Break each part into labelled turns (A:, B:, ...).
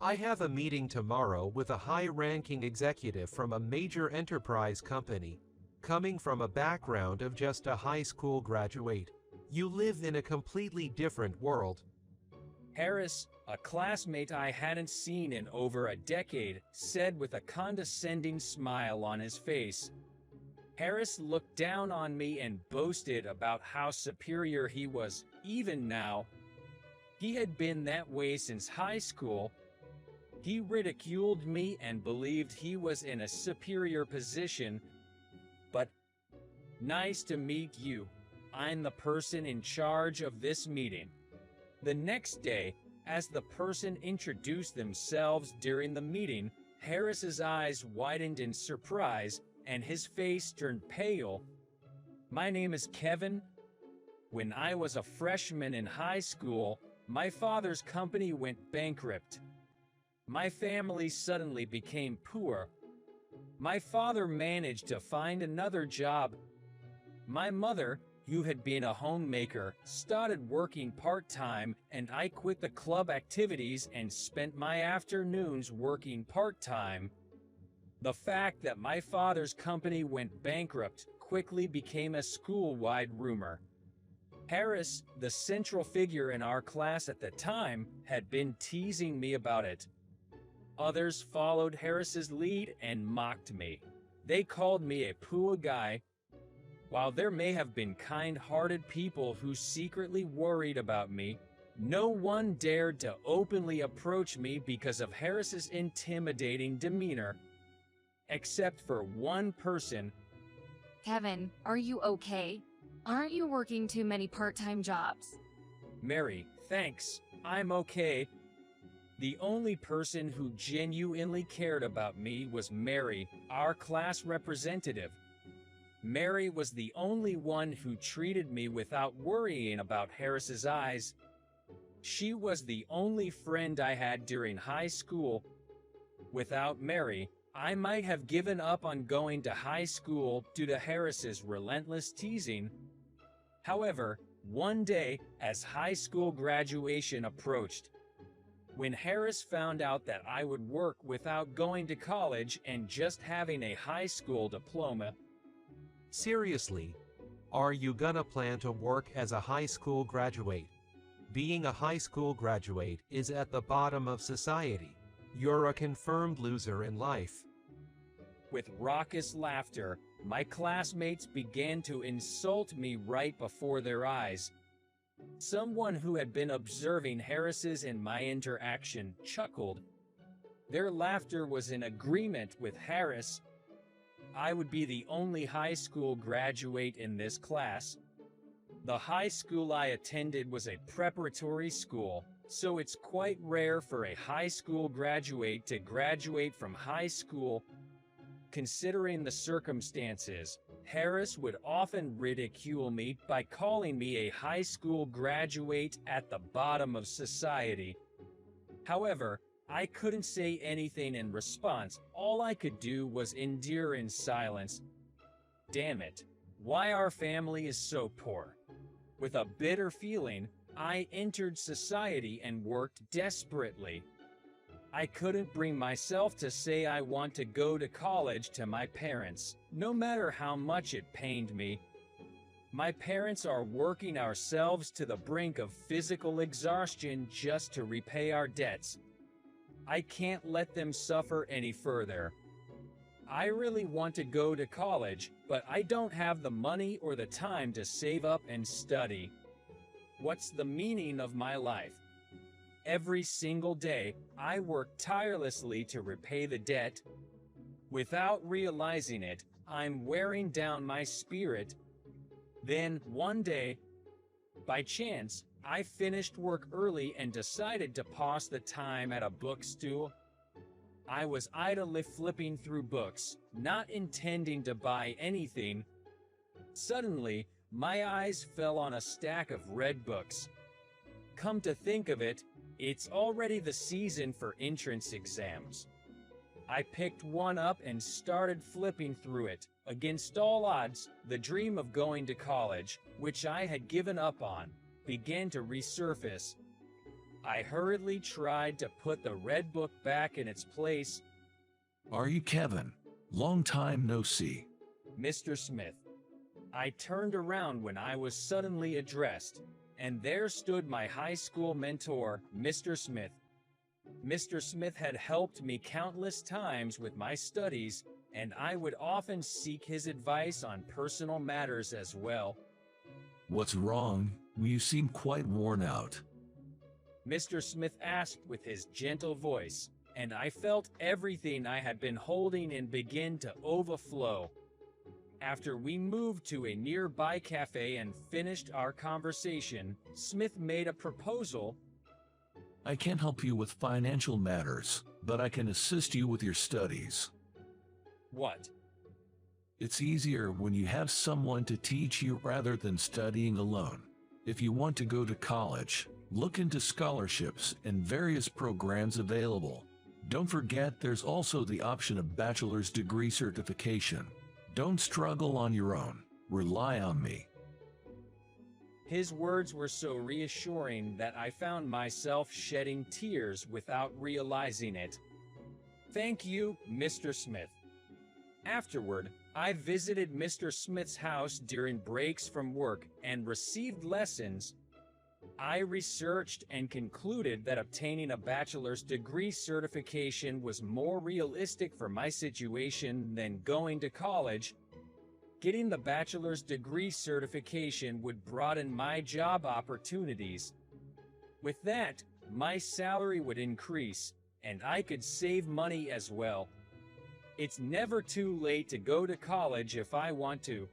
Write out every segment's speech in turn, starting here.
A: I have a meeting tomorrow with a high-ranking executive from a major enterprise company. Coming from a background of just a high school graduate, you live in a completely different world.
B: Harris, a classmate I hadn't seen in over a decade, said with a condescending smile on his face. Harris looked down on me and boasted about how superior he was, even now. He had been that way since high school. He ridiculed me and believed he was in a superior position. But, nice to meet you. I'm the person in charge of this meeting. The next day, as the person introduced themselves during the meeting, Harris's eyes widened in surprise and his face turned pale. My name is Kevin. When I was a freshman in high school, my father's company went bankrupt. My family suddenly became poor. My father managed to find another job. My mother, who had been a homemaker, started working part-time, and I quit the club activities and spent my afternoons working part-time. The fact that my father's company went bankrupt quickly became a school-wide rumor. Harris, the central figure in our class at the time, had been teasing me about it. Others followed Harris's lead and mocked me. They called me a poor guy. While there may have been kind-hearted people who secretly worried about me, no one dared to openly approach me because of Harris's intimidating demeanor. Except for one person.
C: Kevin, are you okay? Aren't you working too many part-time jobs?
B: Mary, thanks. I'm okay. The only person who genuinely cared about me was Mary, our class representative. Mary was the only one who treated me without worrying about Harris's eyes. She was the only friend I had during high school. Without Mary, I might have given up on going to high school due to Harris's relentless teasing. However, one day, as high school graduation approached, when Harris found out that I would work without going to college and just having a high school diploma.
A: Seriously, are you gonna plan to work as a high school graduate? Being a high school graduate is at the bottom of society. You're a confirmed loser in life.
B: With raucous laughter, my classmates began to insult me right before their eyes. Someone who had been observing Harris's and my interaction chuckled. Their laughter was in agreement with Harris. I would be the only high school graduate in this class. The high school I attended was a preparatory school, so it's quite rare for a high school graduate to graduate from high school. Considering the circumstances, Harris would often ridicule me by calling me a high school graduate at the bottom of society. However, I couldn't say anything in response. All I could do was endure in silence. Damn it, why our family is so poor. With a bitter feeling, I entered society and worked desperately. I couldn't bring myself to say I want to go to college to my parents, no matter how much it pained me. My parents are working ourselves to the brink of physical exhaustion just to repay our debts. I can't let them suffer any further. I really want to go to college, but I don't have the money or the time to save up and study. What's the meaning of my life? Every single day, I work tirelessly to repay the debt. Without realizing it, I'm wearing down my spirit. Then, one day, by chance, I finished work early and decided to pass the time at a bookstore. I was idly flipping through books, not intending to buy anything. Suddenly, my eyes fell on a stack of red books. Come to think of it, it's already the season for entrance exams. I picked one up and started flipping through it. Against all odds, the dream of going to college, which I had given up on, began to resurface. I hurriedly tried to put the red book back in its place.
D: Are you Kevin? Long time no see.
B: Mr. Smith. I turned around when I was suddenly addressed, and there stood my high school mentor, Mr. Smith. Mr. Smith had helped me countless times with my studies, and I would often seek his advice on personal matters as well.
D: What's wrong? You seem quite worn out.
B: Mr. Smith asked with his gentle voice, and I felt everything I had been holding in begin to overflow. After we moved to a nearby cafe and finished our conversation, Smith made a proposal.
D: I can't help you with financial matters, but I can assist you with your studies.
B: What?
D: It's easier when you have someone to teach you rather than studying alone. If you want to go to college, look into scholarships and various programs available. Don't forget there's also the option of bachelor's degree certification. Don't struggle on your own. Rely on me.
B: His words were so reassuring that I found myself shedding tears without realizing it. Thank you, Mr. Smith. Afterward, I visited Mr. Smith's house during breaks from work and received lessons. I researched and concluded that obtaining a bachelor's degree certification was more realistic for my situation than going to college. Getting the bachelor's degree certification would broaden my job opportunities. With that, my salary would increase, and I could save money as well. It's never too late to go to college if I want to.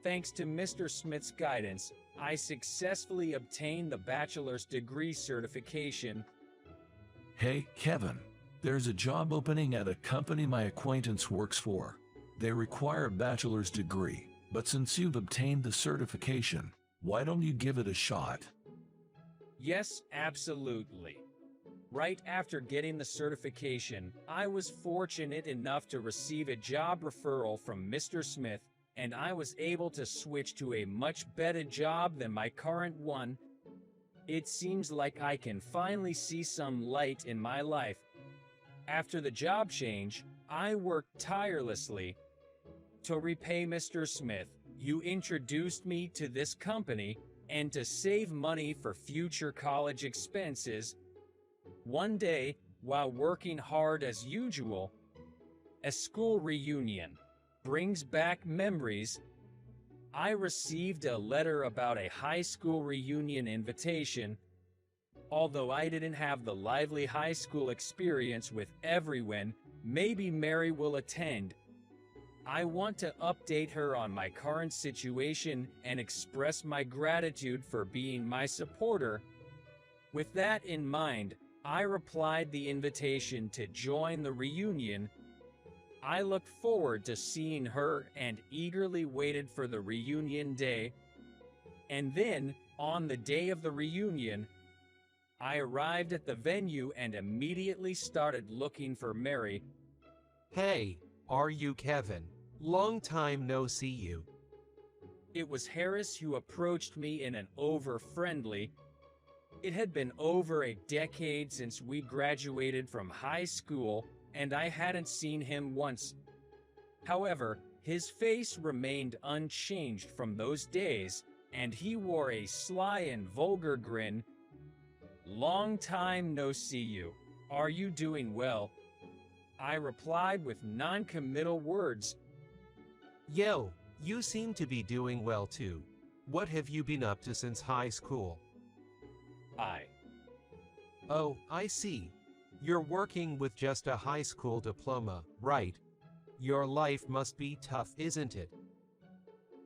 B: Thanks to Mr. Smith's guidance, I successfully obtained the bachelor's degree certification.
D: Hey, Kevin, there's a job opening at a company my acquaintance works for. They require a bachelor's degree, but since you've obtained the certification, why don't you give it a shot?
B: Yes, absolutely. Right after getting the certification, I was fortunate enough to receive a job referral from Mr. Smith, and I was able to switch to a much better job than my current one. It seems like I can finally see some light in my life. After the job change, I worked tirelessly. To repay Mr. Smith, you introduced me to this company, and to save money for future college expenses, one day, while working hard as usual, a school reunion brings back memories. I received a letter about a high school reunion invitation. Although I didn't have the lively high school experience with everyone, maybe Mary will attend. I want to update her on my current situation and express my gratitude for being my supporter. With that in mind, I replied the invitation to join the reunion. I looked forward to seeing her and eagerly waited for the reunion day. And then, on the day of the reunion, I arrived at the venue and immediately started looking for Mary.
A: Hey, are you Kevin? Long time no see you.
B: It was Harris who approached me in an over-friendly. It had been over a decade since we graduated from high school, and I hadn't seen him once. However, his face remained unchanged from those days, and he wore a sly and vulgar grin. Long time no see you. Are you doing well? I replied with non-committal words.
A: Yo, you seem to be doing well too. What have you been up to since high school? Oh, I see. You're working with just a high school diploma, right? Your life must be tough, isn't it?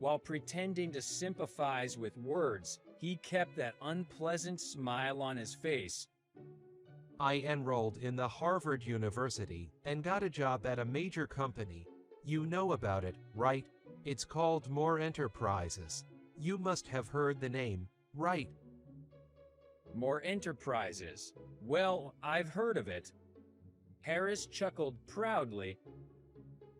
B: While pretending to sympathize with words, he kept that unpleasant smile on his face.
A: I enrolled in the Harvard University and got a job at a major company. You know about it, right? It's called Moore Enterprises. You must have heard the name, right?
B: Moore Enterprises. Well, I've heard of it. Harris chuckled proudly.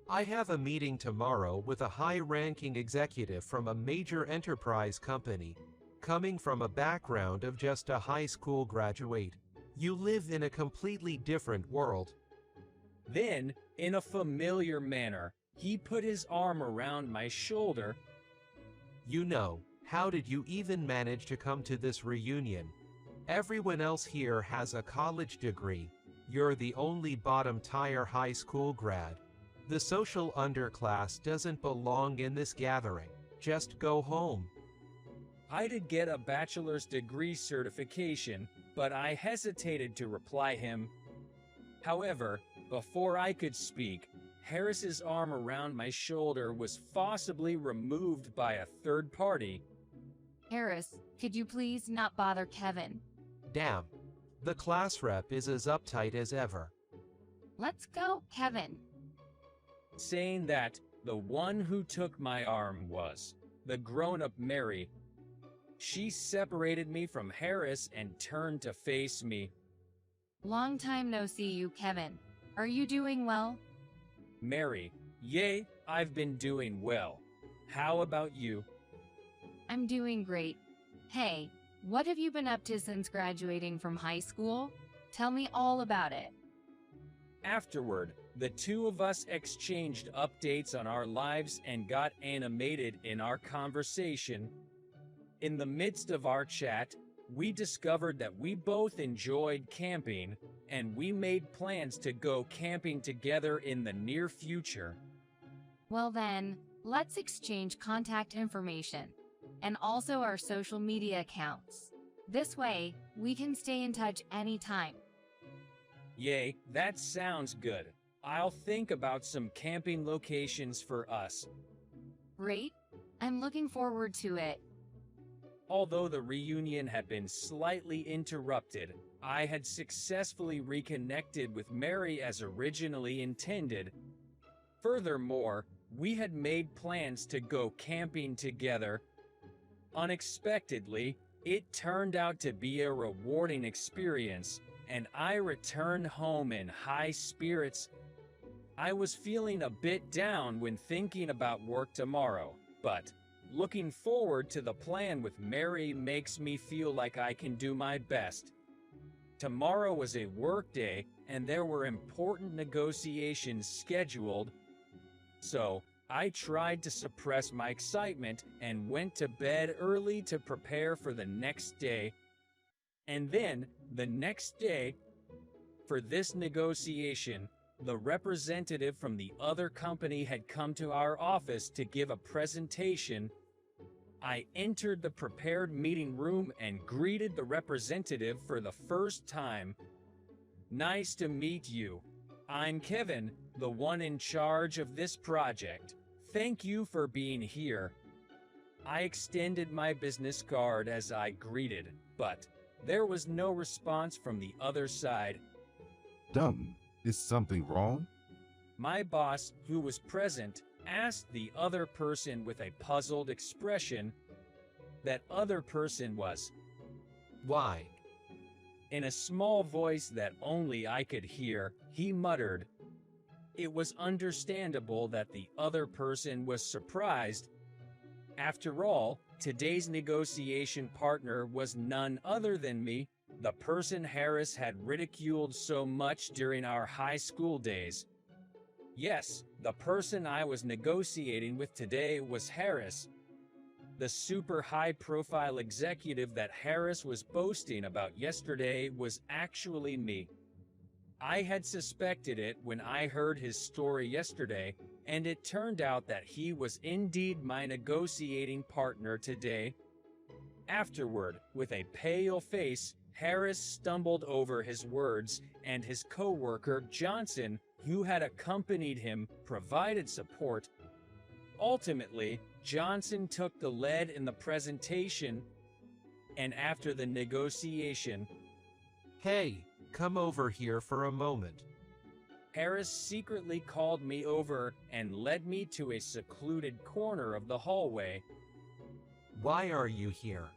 A: I have a meeting tomorrow with a high-ranking executive from a major enterprise company. Coming from a background of just a high school graduate, you live in a completely different world.
B: Then, in a familiar manner, he put his arm around my shoulder.
A: You know, how did you even manage to come to this reunion? Everyone else here has a college degree. You're the only bottom-tier high school grad. The social underclass doesn't belong in this gathering. Just go home.
B: I did get a bachelor's degree certification, but I hesitated to reply him. However, before I could speak, Harris's arm around my shoulder was forcibly removed by a third party.
C: Harris, could you please not bother Kevin?
A: Damn. The class rep is as uptight as ever.
C: Let's go, Kevin.
B: Saying that, the one who took my arm was the grown-up Mary. She separated me from Harris and turned to face me.
C: Long time no see you, Kevin. Are you doing well?
B: Mary, yay, I've been doing well. How about you?
C: I'm doing great. Hey, what have you been up to since graduating from high school? Tell me all about it.
B: Afterward, the two of us exchanged updates on our lives and got animated in our conversation. In the midst of our chat, we discovered that we both enjoyed camping, and we made plans to go camping together in the near future.
C: Well then, let's exchange contact information, and also our social media accounts. This way, we can stay in touch anytime.
B: Yay, that sounds good. I'll think about some camping locations for us.
C: Great. I'm looking forward to it.
B: Although the reunion had been slightly interrupted, I had successfully reconnected with Mary as originally intended. Furthermore, we had made plans to go camping together. Unexpectedly, it turned out to be a rewarding experience, and I returned home in high spirits. I was feeling a bit down when thinking about work tomorrow, but looking forward to the plan with Mary makes me feel like I can do my best. Tomorrow was a work day, and there were important negotiations scheduled. So, I tried to suppress my excitement and went to bed early to prepare for the next day. And then, the next day, for this negotiation, the representative from the other company had come to our office to give a presentation. I entered the prepared meeting room and greeted the representative for the first time. Nice to meet you. I'm Kevin, the one in charge of this project. Thank you for being here. I extended my business card as I greeted, but there was no response from the other side.
E: Dumb. Is something wrong?
B: My boss, who was present, asked the other person with a puzzled expression. That other person was.
A: Why?
B: In a small voice that only I could hear, he muttered. It was understandable that the other person was surprised. After all, today's negotiation partner was none other than me, the person Harris had ridiculed so much during our high school days. Yes, the person I was negotiating with today was Harris. The super high-profile executive that Harris was boasting about yesterday was actually me. I had suspected it when I heard his story yesterday, and it turned out that he was indeed my negotiating partner today. Afterward, with a pale face, Harris stumbled over his words, and his co-worker, Johnson, who had accompanied him, provided support. Ultimately, Johnson took the lead in the presentation, and after the negotiation,
A: Hey, come over here for a moment.
B: Harris secretly called me over and led me to a secluded corner of the hallway.
A: Why are you here?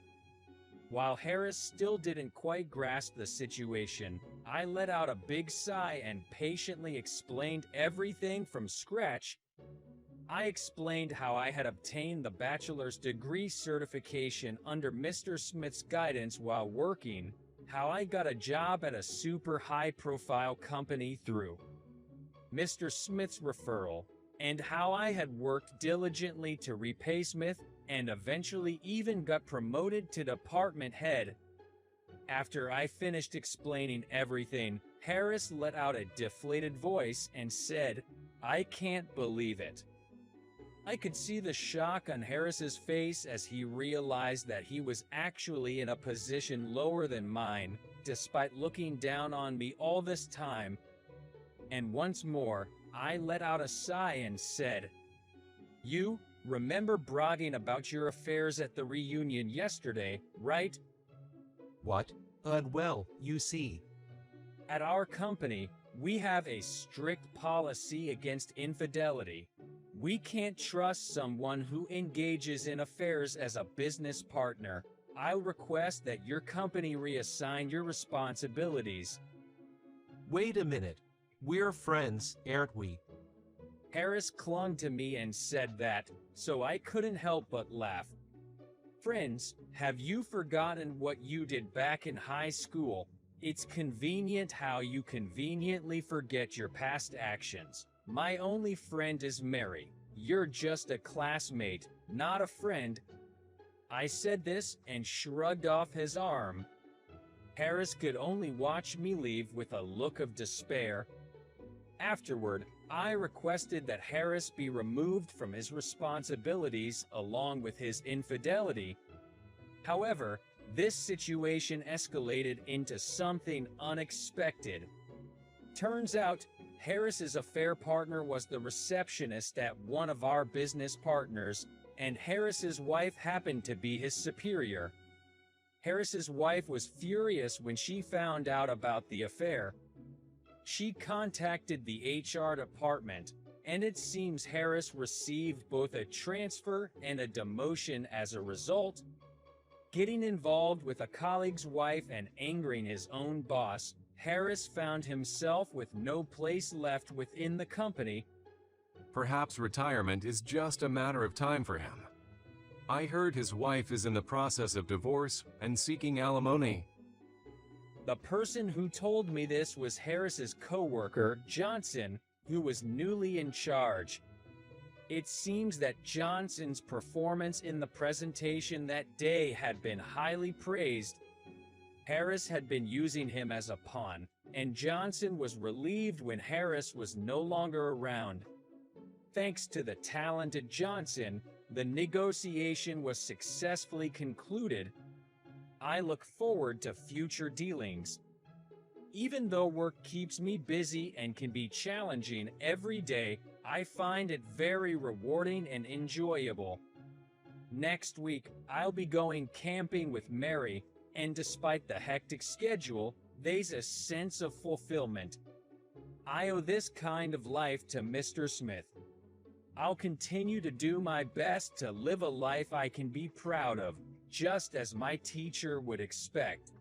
B: While Harris still didn't quite grasp the situation, I let out a big sigh and patiently explained everything from scratch. I explained how I had obtained the bachelor's degree certification under Mr. Smith's guidance while working, how I got a job at a super high-profile company through Mr. Smith's referral, and how I had worked diligently to repay Smith and eventually even got promoted to department head. After I finished explaining everything, Harris let out a deflated voice and said, "I can't believe it." I could see the shock on Harris's face as he realized that he was actually in a position lower than mine, despite looking down on me all this time. And once more, I let out a sigh and said, "You remember bragging about your affairs at the reunion yesterday, right?"
A: What? Well, you see.
B: At our company, we have a strict policy against infidelity. We can't trust someone who engages in affairs as a business partner. I request that your company reassign your responsibilities.
A: Wait a minute. We're friends, aren't we?
B: Harris clung to me and said that, so I couldn't help but laugh. Friends, have you forgotten what you did back in high school? It's convenient how you conveniently forget your past actions. My only friend is Mary. You're just a classmate, not a friend. I said this and shrugged off his arm. Harris could only watch me leave with a look of despair. Afterward, I requested that Harris be removed from his responsibilities along with his infidelity. However, this situation escalated into something unexpected. Turns out, Harris's affair partner was the receptionist at one of our business partners, and Harris's wife happened to be his superior. Harris's wife was furious when she found out about the affair. She contacted the HR department, and it seems Harris received both a transfer and a demotion as a result. Getting involved with a colleague's wife and angering his own boss, Harris found himself with no place left within the company.
F: Perhaps retirement is just a matter of time for him. I heard his wife is in the process of divorce and seeking alimony.
B: The person who told me this was Harris's coworker, Johnson, who was newly in charge. It seems that Johnson's performance in the presentation that day had been highly praised. Harris had been using him as a pawn, and Johnson was relieved when Harris was no longer around. Thanks to the talented Johnson, the negotiation was successfully concluded. I look forward to future dealings. Even though work keeps me busy and can be challenging every day, I find it very rewarding and enjoyable. Next week, I'll be going camping with Mary, and despite the hectic schedule, there's a sense of fulfillment. I owe this kind of life to Mr. Smith. I'll continue to do my best to live a life I can be proud of, just as my teacher would expect.